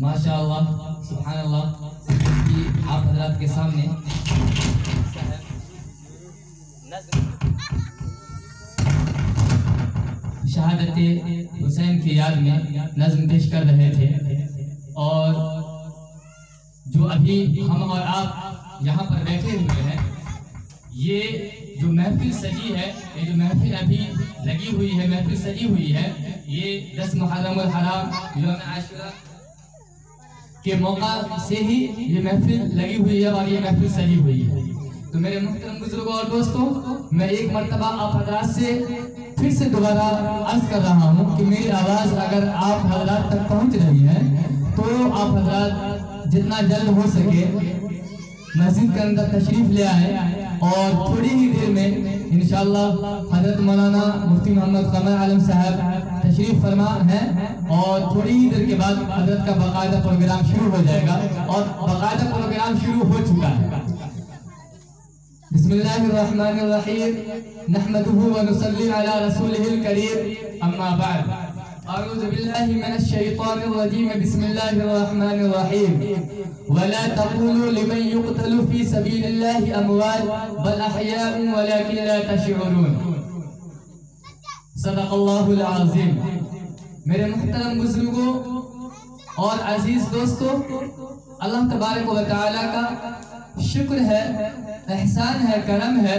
माशाअल्लाह सुभानअल्लाह कि आप हजरात के सामने शहादत हुसैन की याद में नज़्म पेश कर रहे थे। और जो अभी हम और आप यहाँ पर बैठे हुए हैं, ये जो महफिल सजी है, ये जो महफिल अभी लगी हुई है, महफिल सजी हुई है, ये 10 मुहर्रम अल हराम यौम आशूरा के मौका से ही ये महफिल लगी हुई है और ये महफिल सजी हुई है। तो मेरे मुहतरम बुजुर्गों और दोस्तों, मैं एक मर्तबा आप हजरात से फिर से दोबारा अर्ज कर रहा हूँ कि मेरी आवाज़ अगर आप हजरात तक पहुँच रही है तो आप हजरात जितना जल्द हो सके मस्जिद के अंदर तशरीफ ले आए और थोड़ी ही देर में इंशाअल्लाह हजरत मौलाना मुफ्ती मोहम्मद कमर आलम साहब तशरीफ फरमा है और थोड़ी ही देर के बाद हजरत का बाकायदा प्रोग्राम शुरू हो जाएगा और बाकायदा प्रोग्राम शुरू हो चुका है। बिस्मिल्लाहिर्रहमानिर्रहीम, नहमदुहु व नुसल्ली अला रसूलिहिल करीम, अम्मा बाद, अऊज़ु बिल्लाहि मिनश शैतानिर रजीम, बिस्मिल्लाहिर्रहमानिर्रहीम, वला तक़ूलू लिमन युक़तलू फी सबीलिल्लाहि अमवात बल अहयाउन वलाकिन ला तशऊरून। सदक़ल्लाहुल अज़ीम। मेरे मुहतरम बुजुर्गों और अजीज दोस्तों, अल्लाह तबारक व तआला का शुक्र है, एहसान है, करम है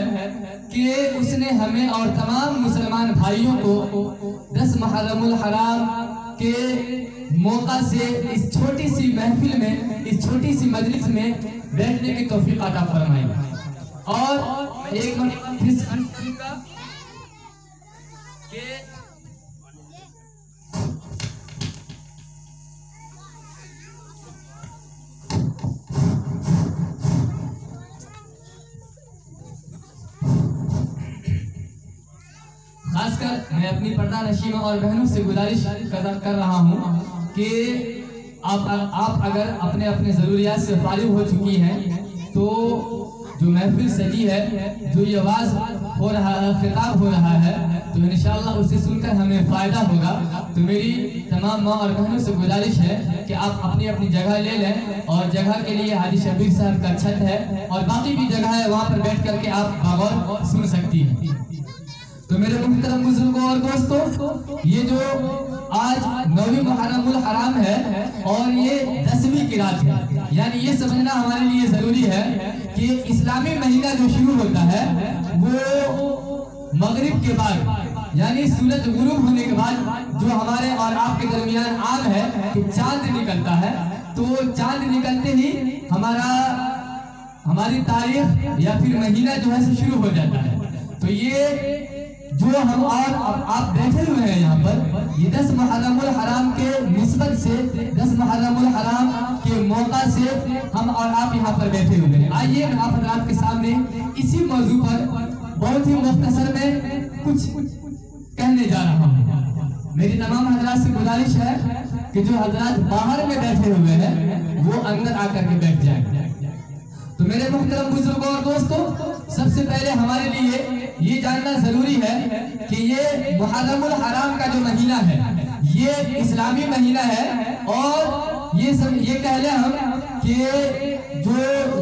कि उसने हमें और तमाम मुसलमान भाइयों को 10 मुहर्रमुल हराम के मौका से इस छोटी सी महफिल में, इस छोटी सी मजलिस में बैठने की तौफीक अता फरमाई। और एक बार फिर से अर्ज करूंगा कि खासकर मैं अपनी पर्दा नशीमा और बहनों से गुजारिश कर रहा हूँ कि आप अगर अपने अपने ज़रूरियात से फारिग हो चुकी हैं तो जो महफिल सजी है, जो ये आवाज़ हो रहा है, खिताब हो रहा है, तो इंशाअल्लाह उसे सुनकर हमें फ़ायदा होगा। तो मेरी तमाम माँ और बहनों से गुजारिश है कि आप अपनी अपनी जगह ले लें और जगह के लिए हाजी शबीर साहब का छत है और बाकी भी जगह है, वहाँ पर बैठ करके आप बगौर सुन सकती हैं। तो मेरे मुहतरम बुजुर्गों और दोस्तों, ये जो आज 9वीं मुहर्रमुल हराम है और ये 10वीं की रात है, यानी ये समझना हमारे लिए जरूरी है कि इस्लामी महीना जो शुरू होता है वो मगरिब के बाद, यानी सूरज गुरूब होने के बाद जो हमारे और आपके दरमियान आम है कि चांद निकलता है, तो चांद निकलते ही हमारी तारीख या फिर महीना जो है शुरू हो जाता है। तो ये जो हम और आप बैठे हुए हैं यहाँ पर, ये 10 मुहर्रमुल हराम के निस्बत से, 10 मुहर्रमुल हराम के मौका से हम और आप यहाँ पर बैठे हुए हैं। आइए मैं आप हज़रात के सामने इसी मौजू पर बहुत ही मुख्तसर में कुछ कहने जा रहा हूँ। मेरी तमाम हज़रात से गुजारिश है कि जो हज़रात बाहर में बैठे हुए हैं वो अंदर आकर के बैठ जाए। तो मेरे मुहतरम बुजुर्गों और दोस्तों, सबसे पहले हमारे लिए ये जानना जरूरी है कि ये मुहर्रमुल हराम का जो महीना है ये इस्लामी महीना है और ये कह लें हम कि जो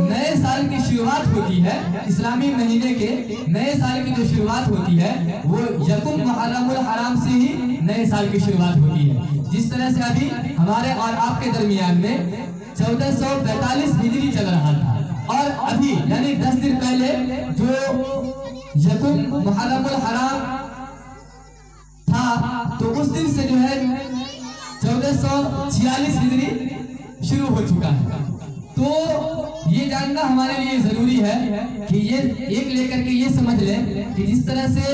नए साल की शुरुआत होती है, इस्लामी महीने के नए साल की जो शुरुआत होती है वो यकुम मुहर्रमुल हराम से ही नए साल की शुरुआत होती है। जिस तरह से अभी हमारे और आपके दरमियान में 1445 हिजरी चल रहा था और अभी यानी 10 दिन पहले जो यकुम मुहर्रमुल हराम था, तो उस दिन से जो है 1446 हिजरी शुरू हो चुका है। तो ये जानना हमारे लिए जरूरी है कि ये एक लेकर के ये समझ लें कि जिस तरह से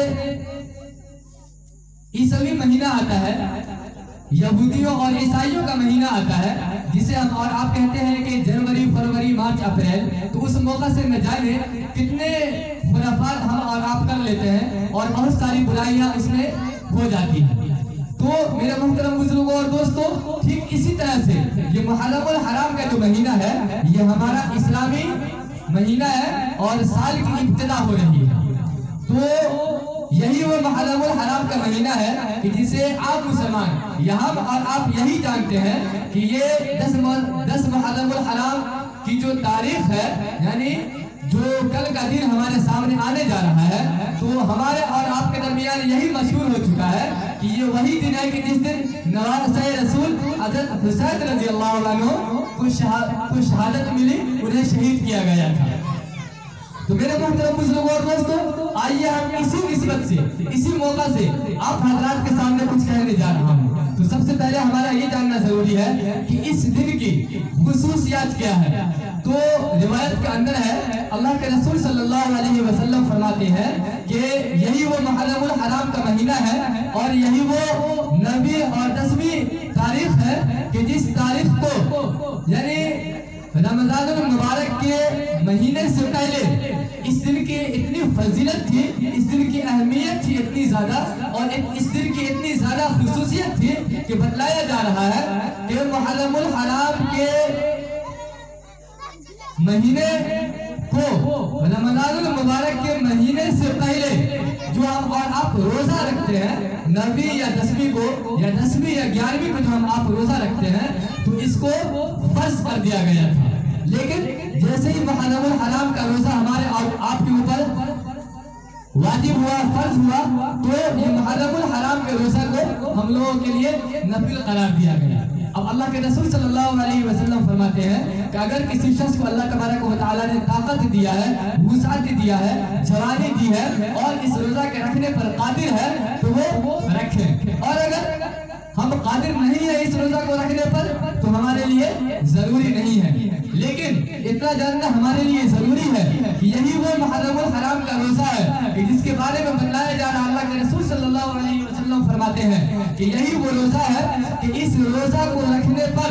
ईसाई महीना आता है, यहूदियों और ईसाइयों का महीना आता है, जिसे हम और आप कहते हैं कि जनवरी, फरवरी, मार्च, अप्रैल, तो उस मौका से न जाने कितने खुराफात हम और आप कर लेते हैं और बहुत सारी बुराइयां उसमें हो जाती हैं। तो मेरे मुहतरम बुजुर्गों और दोस्तों, ठीक इसी तरह से ये मुहर्रमुल हराम का जो महीना है ये हमारा इस्लामी महीना है और साल की इब्तिदा हो रही है। तो यही वो मुहर्रमुल हराम का महीना है कि जिसे आप मुसलमान यहाँ और आप यही जानते हैं कि ये 10 मुहर्रमुल हराम की जो तारीख है, यानी जो कल का दिन हमारे सामने आने जा रहा है, तो हमारे और आपके दरमियान यही मशहूर हो चुका है कि ये वही दिन है कि जिस दिन नवासे रसूल हज़रत हुसैन रज़ी अल्लाह अन्हु को शहादत मिली, उन्हें शहीद किया गया था। तो मेरे मोहतरम बुजुर्गों और दोस्तों, आइए हम इसी निस्बत से, इसी मौका से आप हजरात के सामने कुछ कहने जा रहा हूँ। तो सबसे पहले हमारा ये जानना जरूरी है कि इस दिन की खुसूसियात क्या है। तो रिवायत के अंदर है, अल्लाह के रसूल सल्लल्लाहु अलैहि वसल्लम फरमाते हैं कि यही वो मुहर्रमुल हराम का महीना है और यही वो 9वीं और 10वीं तारीख है कि जिस तारीख को यानी रमजानुल मुबारक के महीने से पहले इस दिन की इतनी फजीलत थी, इस दिन की अहमियत थी इतनी ज्यादा, और इस दिन की इतनी ज्यादा खुसूसियत थी कि बतलाया जा रहा है कि मुहर्रमुल हराम के महीने को, रमजानुल मुबारक के महीने से पहले जो हम और आप रोजा रखते हैं 9वीं या 10वीं को, या 10वीं या 11वीं को जो हम आप रोजा रखते हैं, तो इसको फर्ज कर दिया गया था। लेकिन जैसे ही मुहर्रमुल हराम का रोजा हमारे और आपके ऊपर वाजिब हुआ, फर्ज हुआ, तो ये मुहर्रमुल हराम के रोजा को हम लोगों के लिए नफिल करार दिया गया। अब अल्लाह के रसूल सल्लल्लाहु अलैहि वसल्लम फरमाते हैं कि अगर किसी शख्स को अल्लाह तबारक व तआला ने ताकत दिया है, वुसाअत दिया है, जवानी दी है और इस रोजा के रखने पर कादिर है, तो वो रखें। और अगर हम कादिर नहीं है इस रोजा को रखने पर, तो हमारे लिए जरूरी नहीं है। लेकिन इतना जानना हमारे लिए जरूरी है कि यही वो मुहर्रमुल हराम का रोजा है कि जिसके बारे में बताया जा रहा है। अल्लाह के रसूल सल्लल्लाहु अलैहि वसल्लम फरमाते हैं कि यही वो रोजा है कि इस रोजा को रखने पर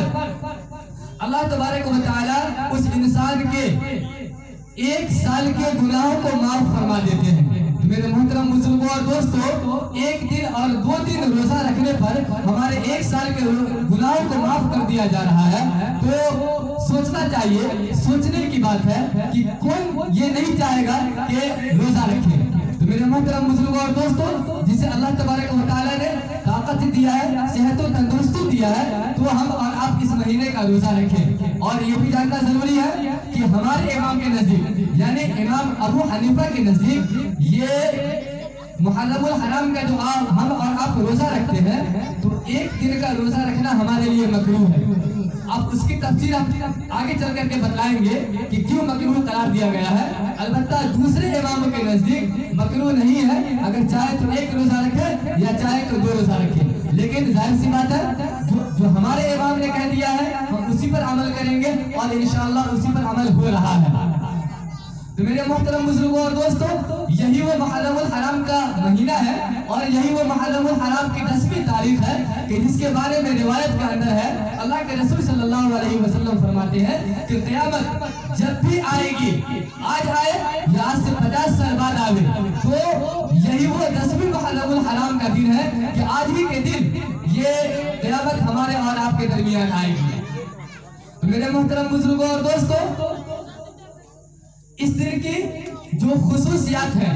अल्लाह तबारक व तआला उस इंसान के 1 साल के गुनाहों को माफ फरमा देते हैं। मेरे मोहतरम बुजुर्गों और दोस्तों, 1 दिन और 2 दिन रोजा रखने पर हमारे 1 साल के गुनाहों को माफ कर दिया जा रहा है। तो सोचना चाहिए, सोचने की बात है कि कौन ये नहीं चाहेगा कि रोजा रखे। तो मेरे मोहतरम बुजुर्गों और दोस्तों, जिसे अल्लाह तबारक व तआला ने ताकत दिया है, सेहत और तंदुरुस्ती दिया है, तो हम और आप इस महीने का रोजा रखें। और ये भी जानना जरूरी है कि हमारे इमाम के नजदीक, यानी इमाम अबू हनीफा के नजदीक, ये मुहर्रमुल हराम का जो हम और आप रोजा रखते हैं, तो 1 दिन का रोजा रखना हमारे लिए मकरूह है। अब उसकी तफसीर हम आगे चल करके बतलाएंगे कि क्यों मकरूह करार दिया गया है। अलबत्ता दूसरे इमामों के नजदीक मकरूह नहीं है, अगर चाहे तो 1 रोजा रखे या चाहे तो 2 रोजा रखे। लेकिन जाहिर सी बात है, जो हमारे इमाम ने कह दिया है हम उसी पर अमल करेंगे और इंशाअल्लाह उसी पर अमल हो रहा है। तो मेरे मोहतरम बुजुर्गों और दोस्तों, यही वो मुहर्रमुल हराम का महीना है और यही वो मुहर्रमुल हराम की 10वीं तारीख है कि जिसके बारे में रिवायत के अंदर है, अल्लाह के रसूल सल्लल्लाहु अलैहि वसल्लम फरमाते हैं कि क़यामत जब भी आएगी, आज आए या आज से 50 साल बाद आवे, तो यही वो 10वीं मुहर्रमुल हराम का दिन है कि आज ही के दिन ये क़यामत हमारे और आपके दरमियान आएगी। तो मेरे मोहतरम बुजुर्गों और दोस्तों, इस दिन की जो खुसूसियात है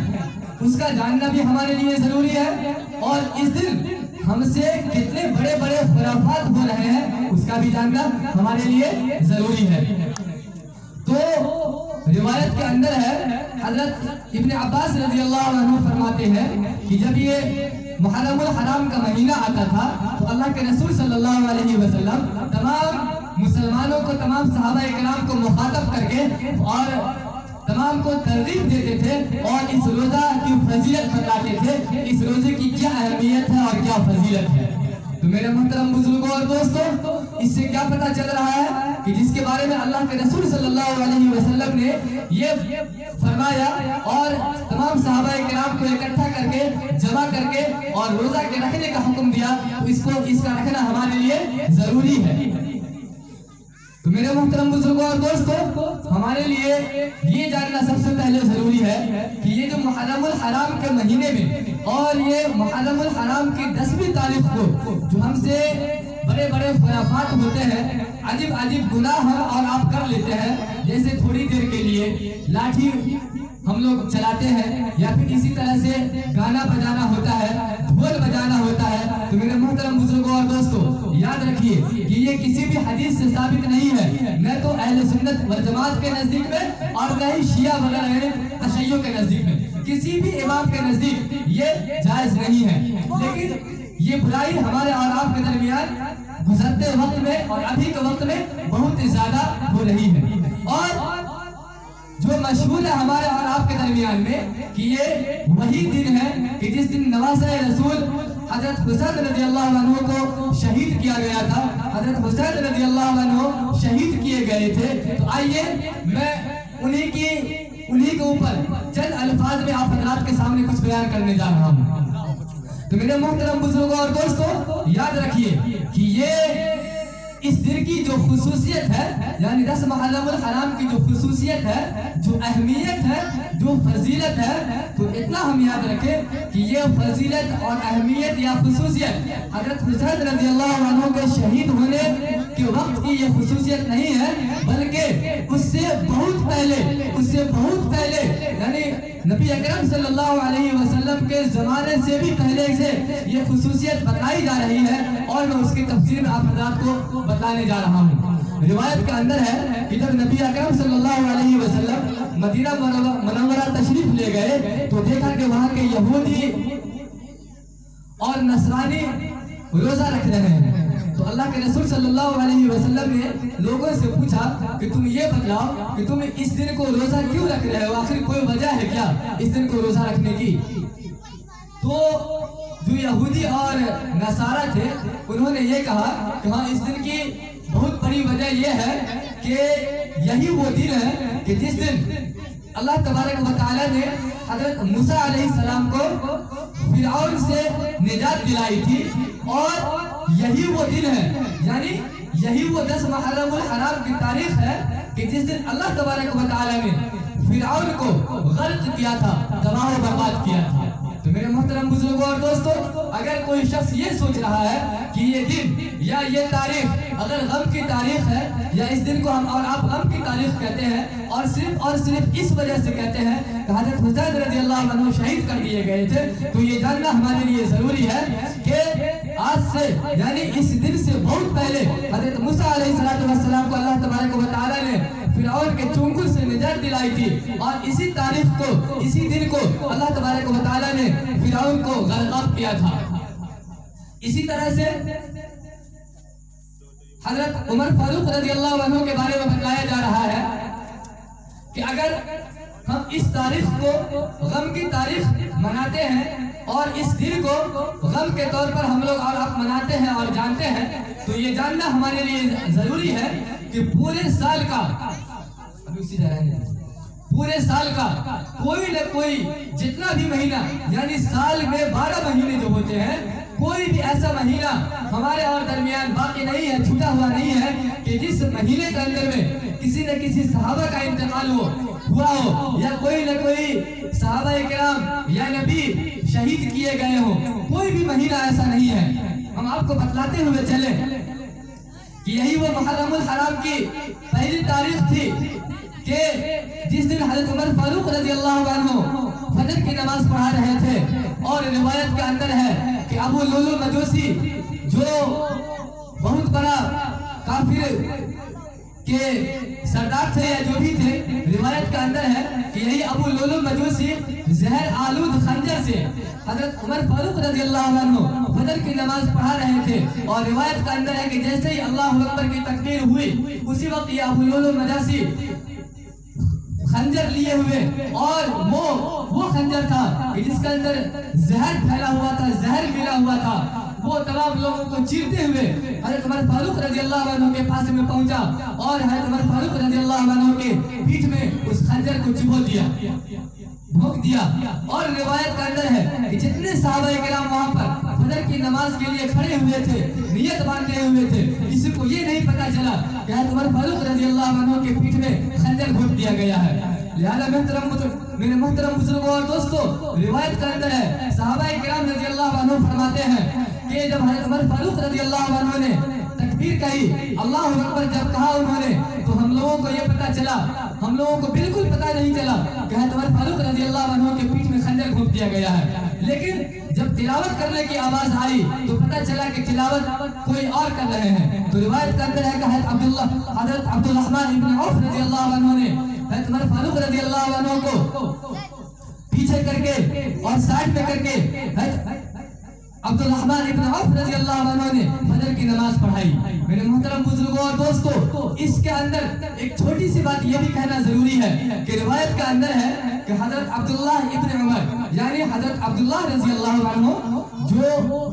उसका जानना भी हमारे लिए जरूरी है, और इस दिन हमसे कितने बड़े बड़े खुराफात हो रहे हैं उसका भी जानना हमारे लिए जरूरी है। तो रिवायत के अंदर है, हजरत इब्न अब्बास रज़ी अल्लाह अन्हु फरमाते हैं कि जब ये मुहर्रमुल हराम का महीना आता था, तो अल्लाह के रसूल सल्लल्लाहु अलैहि वसल्लम तमाम मुसलमानों को, तमाम सहाबा इकराम को मुखातब करके और तमाम को तरगीब देते थे और इस रोजा की फजीलत बताते थे, इस रोजे की क्या अहमियत है और क्या फजीलत है। तो मेरे मोहतरम बुजुर्गों और दोस्तों, इससे क्या पता चल रहा है कि जिसके बारे में अल्लाह के रसूल सल्लल्लाहु अलैहि वसल्लम ने ये फरमाया और तमाम सहाबा-ए-किराम को इकट्ठा करके, जमा करके और रोजा के रखने का हुक्म दिया, तो इसका रखना हमारे लिए जरूरी है। तो मेरे मोहतरम बुजुर्गों और दोस्तों, हमारे लिए ये जानना सबसे पहले जरूरी है कि ये जो मुहर्रमुल हराम के महीने में और ये मुहर्रमुल हराम की 10वीं तारीख को जो हमसे बड़े बड़े खुराफात होते हैं, अजीब अजीब गुनाह हम और आप कर लेते हैं, जैसे थोड़ी देर के लिए लाठी हम लोग चलाते हैं, या फिर इसी तरह से गाना बजाना होता है, ढोल बजाना होता है, तो मेरे मोहतरम बुजुर्गों और दोस्तों याद रखिए कि ये किसी भी हदीस से साबित नहीं है, न तो अहले सुन्नत वल जमात के नजदीक में और न ही शिया वगैरह तशय्युअ के नजदीक में, किसी भी इमाम के नजदीक ये जायज नहीं है। लेकिन ये बुराई हमारे और आपके दरमियान गुजरते वक्त में और अभी के वक्त में बहुत ज्यादा हो रही है। और जो मशहूर है हमारे और आपके दरमियान में कि ये वही दिन है कि जिस दिन नवासे रसूल हजरत हुसैन रज़ियल्लाहु अन्हु को शहीद किया गया था। हजरत हुसैन रज़ियल्लाहु अन्हु शहीद किए गए थे। तो आइए मैं उन्हीं के ऊपर चंद अल्फाज में आप हजरात के सामने कुछ बयान करने जा रहा हूँ। तो मेरे मोहतरम बुजुर्गों और दोस्तों याद रखिए कि ये इस दिन की जो खुसूसियत है, यानी 10 मुहर्रमुल हराम की जो खुसूसियत है, जो अहमियत है, जो फजीलत है, तो इतना हम याद रखें कि ये फजीलत और अहमियत या खुसूसियत हजरत हुसैन रज़ियल्लाहु अन्हु के शहीद होने के वक्त की ये खुसूसियत नहीं है, बल्कि उससे बहुत पहले यानी नबी अकरम सल्लल्लाहु अलैहि वसल्लम के जमाने से भी पहले से ये खुसूसियत बताई जा रही है और मैं उसकी तफसीर में आप हज़रात को बताने जा रहा हूँ। रिवायत के अंदर है कि जब नबी अकरम सल्लल्लाहु अलैहि वसल्लम मदीना मुनव्वरा तशरीफ ले गए तो देखा कि वहाँ के यहूदी और नसरानी रोजा रख रहे हैं। तो अल्लाह के रसूल सल्लल्लाहु अलैहि वसल्लम ने लोगों से पूछा कि तुम ये बतलाओ कि तुम इस दिन को रोजा क्यों रख रहे हो, आखिर कोई वजह है क्या इस दिन को रोजा रखने की। तो जो यहूदी और नसारा थे उन्होंने ये कहा कि हाँ, इस दिन की बहुत बड़ी वजह यह है कि यही वो दिन है कि जिस दिन अल्लाह तबारक व तआला ने हजरत मूसा अलैहिस्सलाम को फिरऔन से निजात दिलाई थी, और यही वो दिन है, यानी यही वो 10 मुहर्रमुल हराम की तारीख है कि जिस दिन अल्लाह तबारक व तआला ने फिरऔन को गर्क किया था, तबाह व बर्बाद किया था। तो मेरे मोहतरम बुजुर्गों और दोस्तों, अगर कोई शख्स ये सोच रहा है कि ये दिन या ये तारीख अगर गम की तारीख है, या इस दिन को हम और आप गम की तारीख कहते हैं और सिर्फ इस वजह से कहते हैं कि हजरत हुसैन रज़ियल्लाहु अन्हु शहीद कर दिए गए थे, तो ये जानना हमारे लिए जरूरी है कि आज से यानी इस दिन से बहुत पहले हजरत मूसा अलैहिस्सलाम को अल्लाह तबारक व तआला ने फिरऔन के चुंगल से निजात दिलाई थी, और इसी तारीख को, इसी दिन को अल्लाह तबारक व तआला ने फिरऔन को गर्क किया था। इसी तरह से हजरत उमर फारूक रज़ियल्लाहु अन्हु के बारे में बताया जा रहा है कि अगर हम इस तारीख को गम की तारीख मनाते हैं और इस दिन को गम के तौर पर हम लोग और आप मनाते हैं और जानते हैं, तो ये जानना हमारे लिए जरूरी है कि पूरे साल का कोई न कोई जितना भी महीना, यानी साल में 12 महीने जो होते हैं, कोई भी ऐसा महीना हमारे और दरमियान बाकी नहीं है, छूटा हुआ नहीं है कि जिस महीने के अंदर में किसी न किसी सहाबा का इंतकाल हुआ हो, या कोई न कोई सहाबा किराम या नबी शहीद किए गए हो। कोई भी महीना ऐसा नहीं है। हम आपको बतलाते हुए चले कि यही वो मुहर्रमुल हराम की पहली तारीख थी कि जिस दिन हजरत उमर फारूक रज़ियल्लाहु अन्हु फजर की नमाज पढ़ा रहे थे, और रिवायत के अंदर है कि अबू लुलु मजूसी जो बहुत बड़ा काफिर के सरदार थे या जो भी थे, रिवायत के अंदर है कि यही अबू लुलु मजूसी जहर आलूद खंजर से हजरत उमर फारूक रज़ियल्लाहु अन्हु फजर की नमाज पढ़ा रहे थे, और रिवायत के अंदर है कि जैसे ही अल्लाहु अकबर की तकबीर हुई उसी वक्त ये अबू लुलु मजूसी खंजर लिए हुए, और वो खंजर था कि जिसके अंदर जहर फैला हुआ था, जहर मिला हुआ था, वो तमाम लोगों को चीरते हुए हजरत उमर फारूक रज़ियल्लाहु अन्हु के पास में पहुंचा, और हजरत उमर फारूक रज़ियल्लाहु अन्हु के पीठ में उस खंजर को चुभो दिया, भोंक दिया। और रिवायत के अंदर है कि जितने सहाबा किराम वहां पर फजर की नमाज के लिए खड़े हुए थे, नियत बांधे हुए थे, किसी को ये नहीं पता चला कि हजरत उमर फारूक रज़ियल्लाहु अन्हु के पीठ में खंजर भोंक दिया गया है। लिहाजा मेरे मोहतरम बुजुर्गों और दोस्तों, रिवायत के अंदर है सहाबा किराम रज़ियल्लाहु अन्हु फरमाते हैं कि जब हजरत उमर फारूक रज़ियल्लाहु अन्हु ने तकबीर कही, अल्लाहु अकबर जब कहा उन्होंने, तो हम लोगों को ये पता चला हम लोगों को बिल्कुल पता नहीं चला कि हज़रत उमर फारूक रज़ी अल्लाह अन्हु के पीठ में खंजर घोंप दिया गया है। लेकिन जब तिलावत करने की आवाज आई तो पता चला कि तिलावत कोई और कर रहे हैं। तो रिवायत के अंदर है कि हज़रत अब्दुल रहमान इब्न औफ रज़ी अल्लाह अन्हु ने हज़रत उमर फारूक रज़ी अल्लाह अन्हु को पीछे करके और साइड में करके अब्दुल रहमान इब्न औफ रज़ी अल्लाह अन्हु ने फजर की नमाज पढ़ाई। मेरे मोहतरम बुजुर्गों और दोस्तों, इसके अंदर एक छोटी सी बात यह भी कहना जरूरी है कि रिवायत के अंदर है कि हजरत अब्दुल्लाह इब्न उमर यानी हजरत अब्दुल्लाह रज़ी अल्लाह अन्हु जो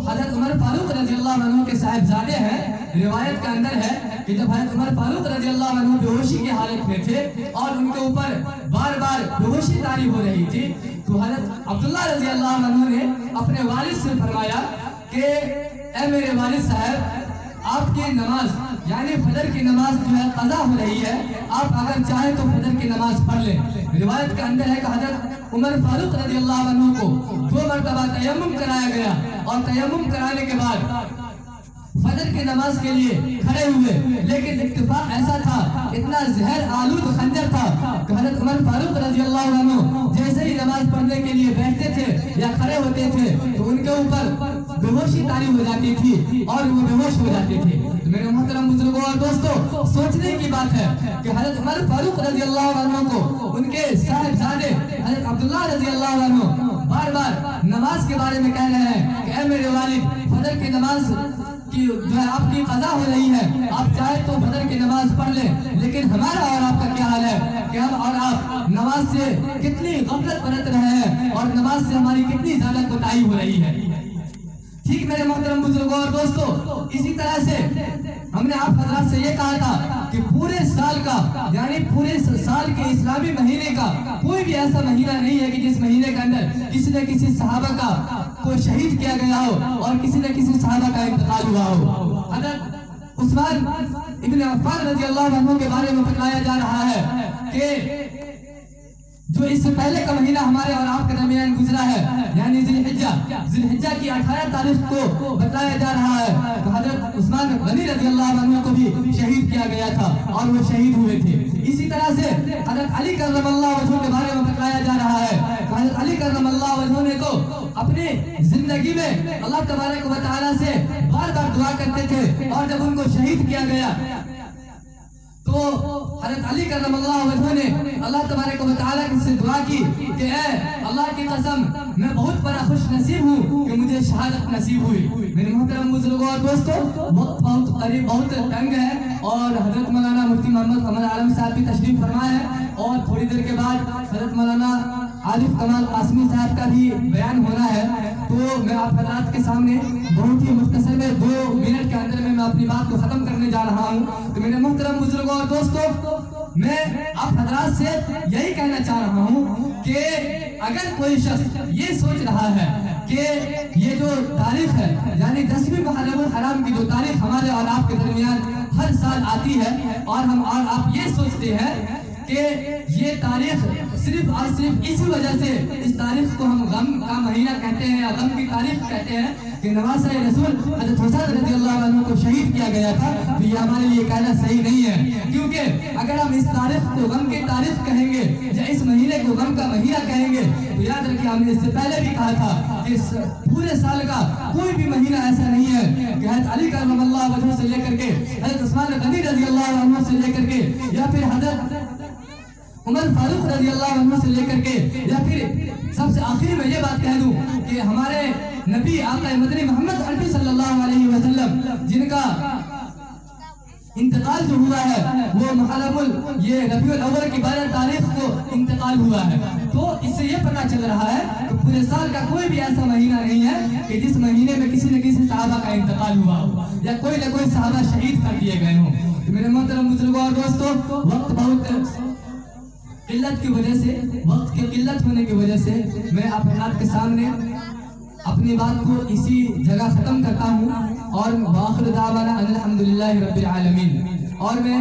हजरत उमर फारूक रज़ी अल्लाह अन्हु के साहिबजादे हैं, रिवायत के अंदर है कि जब हजरत उमर फारूक रज़ी अल्लाह अन्हु बेहोशी की हालत में थे और उनके ऊपर बार बार बेहोशी तारी हो रही थी, तो हजरत अब्दुल्लाह रज़ी अल्लाह अन्हु ने अपने वालिद से फरमाया कि ए मेरे वालिद साहब, आपकी नमाज यानी फजर की नमाज जो है कज़ा हो रही है, आप अगर चाहें तो फजर की नमाज पढ़ लें। रिवायत के अंदर है कि हजरत उमर फारूक रज़ी अल्लाह अन्हु को 2 मरतबा तयम्मुम कराया गया और तयम्मुम कराने के बाद फजर की नमाज के लिए खड़े हुए, लेकिन इत्तेफाक ऐसा था, इतना जहर आलूद खंजर था कि हजरत उमर फारूक रज़ी अल्लाह अन्हु जैसे ही नमाज पढ़ने के लिए बैठते थे या खड़े होते थे तो उनके ऊपर बेहोशी तारी हो जाती थी और वो बेहोश हो जाते थे। तो मेरे मोहतरम बुजुर्गों और दोस्तों, सोचने की बात है कि हजरत उमर फारूक रज़ी अल्लाह अन्हु को उनके साहिबजादे हजरत अब्दुल्लाह रज़ी अल्लाह अन्हु बार बार नमाज के बारे में कह रहे हैं कि ए मेरे वालिद, फजर की नमाज की जो है आपकी कज़ा हो रही है, आप चाहे तो फजर की नमाज पढ़ लें। लेकिन हमारा और आपका क्या हाल है कि हम और आप नमाज से कितनी गफलत बरत रहे हैं और नमाज से हमारी कितनी ज्यादा कोताही हो रही है। ठीक मेरे मोहतरम बुजुर्गों और दोस्तों, इसी तरह से हमने आप हजरात से ये कहा था कि पूरे साल का यानी पूरे साल के इस्लामी महीने का कोई भी ऐसा महीना नहीं है कि जिस महीने के अंदर किसी न किसी सहाबा का कोई शहीद किया गया हो और किसी न किसी सहाबा का इंतकाल हुआ हो। हज़रत उस्मान इब्न अफ़्फ़ान रज़ी अल्लाह अन्हु के बारे में बताया जा रहा है कि जो इससे पहले का महीना हमारे और आपके दरमियान गुजरा है यानी जिलहिज्जा की 18 तारीख को बताया जा रहा है, तो हजरत उस्मान गनी रज़ी अल्लाह अन्हु को भी शहीद किया गया था और वो शहीद हुए थे। इसी तरह से हजरत अली करमल्लाहु वजहू के बारे में बताया जा रहा है, तो हजरत अली करमल्लाहु वजहू ने तो अपने जिंदगी में अल्लाह तबारक व तआला से बार बार दुआ करते थे और जब उनको शहीद किया गया तो हज़रत अली करमल्लाहु वजहू ने अल्लाह तबारक व तआला से दुआ की कि ए अल्लाह की कसम, मैं बहुत बड़ा खुश नसीब हूँ कि मुझे शहादत नसीब हुई। मेरे मोहतरम बुजुर्गों और दोस्तों, वक्त बहुत करीब बहुत तंग है और हजरत मौलाना मुफ्ती मोहम्मद कमर आलम साहब भी तशरीफ फरमा है और थोड़ी देर के बाद हजरत मौलाना आरिफ कमाल कासमी साहब का भी बयान होना है। तो मैं आप हजरात के सामने बहुत ही मुख्तसर में 2 मिनट के अंदर में मैं अपनी बात को खत्म करने जा रहा हूँ। तो मेरे मोहतरम बुजुर्गों और दोस्तों, मैं आप हजरात से यही कहना चाह रहा हूँ कि अगर कोई शख्स ये सोच रहा है कि ये जो तारीख है यानी 10वीं मुहर्रम हराम की जो तारीख हमारे और आपके दरमियान हर साल आती है और हम और आप ये सोचते हैं कि ये तारीख सिर्फ और सिर्फ इसी वजह से इस तारीख को हम गम का महीना कहते हैं या गम की तारीख कहते हैं कि नवाज़ रसूल हज़रत हुसैन रज़ी अल्लाह अन्हु को शहीद किया गया था, तो ये हमारे लिए कहना सही नहीं है। क्योंकि अगर हम इस तारीख को गम की तारीख कहेंगे या इस महीने को गम का महीना कहेंगे तो याद रखिए, हमने इससे पहले भी कहा था कि पूरे साल का कोई भी महीना ऐसा नहीं है कि हज़रत अली करमल्लाहु वजहू से लेकर के हज़रत उस्मान गनी रज़ी अल्लाह अन्हु से लेकर के या फिर हज़रत उमर फारूक रज़ी अल्लाह अन्हु से लेकर के या फिर सबसे आखिरी में ये बात कह दूं कि हमारे नबी आका मदनी मोहम्मद अरबी सल्लल्लाहु अलैहि वसल्लम जिनका इंतकाल जो हुआ है वो मुहर्रम ये रबीउल अव्वल की 12 तारीख को इंतकाल हुआ है। तो इससे ये पता चल रहा है कि पूरे साल का कोई भी ऐसा महीना नहीं है कि जिस महीने में किसी न किसी सहाबा का इंतकाल हुआ हो या कोई न कोई सहाबा शहीद कर दिए गए हों। तो मेरे मोहतरम बुजुर्गों और दोस्तों, वक्त बहुत किल्लत की वजह से, वक्त की किल्लत होने की वजह से मैं आप के सामने अपनी बात को इसी जगह खत्म करता हूँ और वाखिर दावाना अल्हम्दुलिल्लाहि रब्बिल आलमीन। और मैं